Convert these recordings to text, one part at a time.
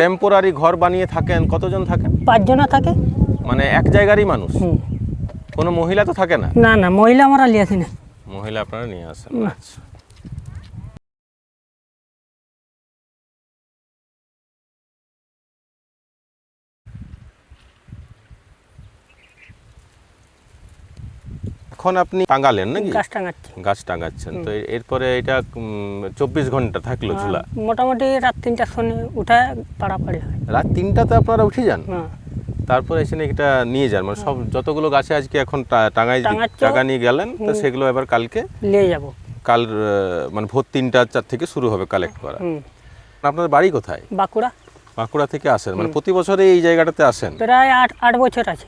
Temporary ঘর বানিয়ে থাকেন, কতজন থাকেন? 5 জন থাকে। মানে এক জায়গারই মানুষ, কোনো মহিলা তো থাকে না? না না, মহিলা আমরা নিয়ে আসি না। মহিলা আপনারা নিয়ে আসেন, আচ্ছা। এখন আপনি টাঙালেন নাকি? গাছ টাঙাচ্ছি। গাছ টাঙাচ্ছেন, তো এরপরে এটা 24 ঘন্টা থাকলো ঝুলা? মোটামুটি রাত 3টার সময় উঠে পাড়াপাড়ি হয়। রাত 3টাতে আপনারা উঠে যান? হ্যাঁ। তারপরে এসে এটা নিয়ে যান, মানে সব যতগুলো গাছে আজকে এখন টাঙা নিয়ে গেলেন, তো সেগুলো এবার কালকে নিয়ে যাব। কাল মানে ভোর 3-4 থেকে শুরু হবে কালেক্ট করা। আপনাদের বাড়ি কোথায়? বাঁকুড়া। বাঁকুড়া থেকে আসেন, মানে প্রতি বছরে এই জায়গাটাতে আসেন? প্রায় 8 বছর আছে।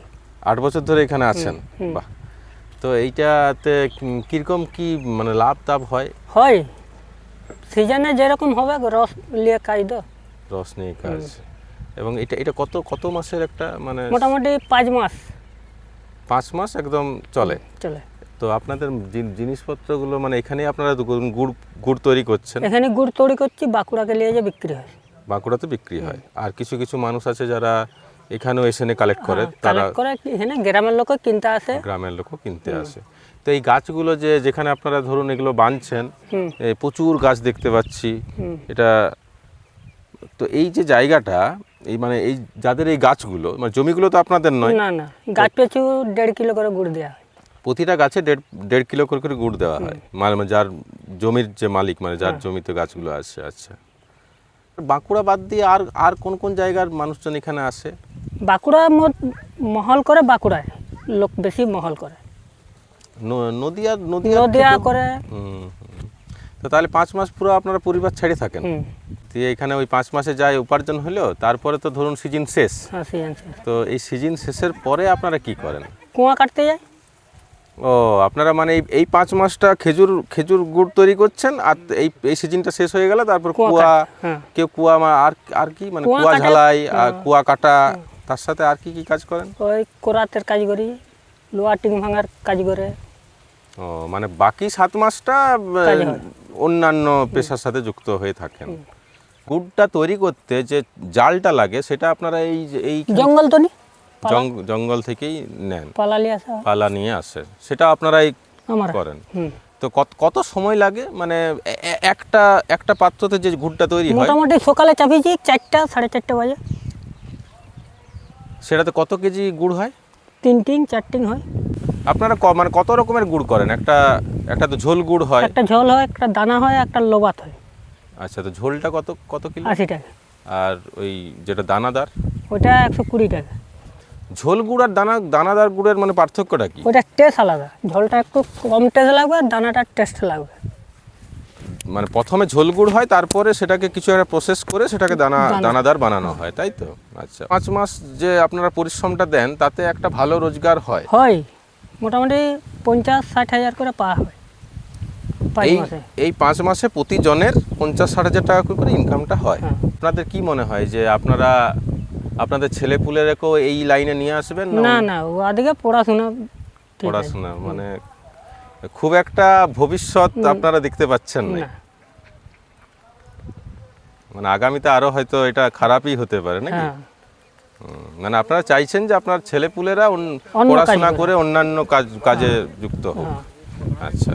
8 বছর ধরে এখানে আছেন, বাহ। তো এইটাতে কিরকম কি মানে লাভ হয়? হয় সিজনে যেরকম হবে, রস নিয়ে কাজ দো। রস নিয়ে কাজ। এবং এটা কত কত মাসের একটা মানে? মোটামুটি 5 মাস। 5 মাস একদম চলে? চলে। তো আপনাদের জিনিসপত্রগুলো মানে এখানেই আপনারা গুড় তৈরি করছেন? এখানে গুড় তৈরি করছি, বাঁকুড়াকে নিয়ে যে বিক্রি হয়। বাঁকুড়াতে বিক্রি হয়। আর কিছু কিছু মানুষ আছে যারা এখানেও এসে কালেক্ট করে, তারা এখানে গ্রামের লোকও কিনতে আসে। গ্রামের লোকও কিনতে আসে। তো এই গাছগুলো যেখানে আপনারা ধরুন এগুলো বাঁধছেন, প্রচুর গাছ দেখতে পাচ্ছি এটা। তো এই যে জায়গাটা, এই মানে এই যাদের এই গাছগুলো মানে জমিগুলো তো আপনাদের নয়? না না, গাছ পিছু 1.5 কিলো করে গুড় দেওয়া হয়। প্রতিটা গাছে 1.5 কিলো করে গুড় দেওয়া হয়, মানে যার জমির যে মালিক, মানে যার জমিতে গাছগুলো আছে। আচ্ছা, বাঁকুড়া বাদ দিয়ে আর কোন কোন জায়গার মানুষজন এখানে আসে? বাঁকুড়া মহল করে, বাঁকুড়ায় লোক বেশি মহল করে। নদিয়া করে। তো তাহলে 5 মাস পুরো আপনারা পরিবার ছেড়ে থাকেন? দিয়ে এখানে ওই 5 মাসে যায় উপার্জন হলো, তারপরে তো ধরুন সিজন শেষ। হ্যাঁ, সিজন শেষ। তো এই সিজন শেষের পরে আপনারা কি করেন? কুয়া কাটতে যায়। ও, আপনারা মানে এই 5 মাসটা খেজুর গুড় তৈরি করছেন, আর এই সিজনটা শেষ হয়ে গেলে তারপর কেউ কুয়া আর কি মানে কুয়া ঝালাই, কুয়া কাটা, তার সাথে আর কি কাজ করেন? ওই কোরাতের কাজ করি, লোহা টিং ভাঙার কাজ করে। ও, মানে বাকি 7 মাসটা অন্যান্য পেশার সাথে যুক্ত হয়ে থাকেন। গুড়টা তৈরি করতে যে জালটা লাগে সেটা আপনারা এই জঙ্গল থেকেই নেন? পালা নিয়ে আসে, সেটা আপনারাই করেন। তো কত সময় লাগে মানে একটা পাত্রতে যে গুড়টা তৈরি হয়? মোটামুটি সকালে চাপিয়েছি 4টা 4:30 বাজে। সেটাতে কত কেজি গুড় হয়? 3 টিং 4 টিং হয়। আপনারা মানে কত রকমের গুড় করেন? একটা তো ঝোল গুড় হয়, একটা ঝোল হয়, একটা দানা হয়, একটা লোবাত হয়। আচ্ছা, তো ঝোলটা কত কিলো? 80 টাকা। আর ওই যেটা দানাদার ওটা 120 টাকা। ঝোল গুড় আর দানাদার গুড়ের মানে পার্থক্যটা কি? ওটা টেস্ট আলাদা, ঝোলটা একটু কম টেস্ট লাগবে, দানাটার টেস্ট লাগবে। মানে প্রথমে ঝোল গুড় হয়, তারপরে সেটাকে কিছু একটা প্রসেস করে সেটাকে দানাদার বানানো হয়, তাই তো? আচ্ছা, 5 মাস যে আপনারা পরিশ্রমটা দেন তাতে একটা ভালো রোজগার হয়? মোটামুটি 50-60 হাজার করে পাওয়া হয় এই 5 মাসে প্রতি জনের 50-60 হাজার টাকা করে ইনকামটা হয়। আপনাদের কি মনে হয় যে আপনাদের ছেলেপুলেরেকেও এই লাইনে নিয়ে আসবেন? না, ওদিকে পড়াশোনা মানে খুব একটা ভবিষ্যৎ আপনারা দেখতে পাচ্ছেন না? মানে আগামীতে আরো হয়তো এটা খারাপই হতে পারে নাকি? মানে আপনারা চাইছেন যে আপনার ছেলেপুলেরা পড়াশোনা করে অন্যান্য কাজে যুক্ত হোক? আচ্ছা।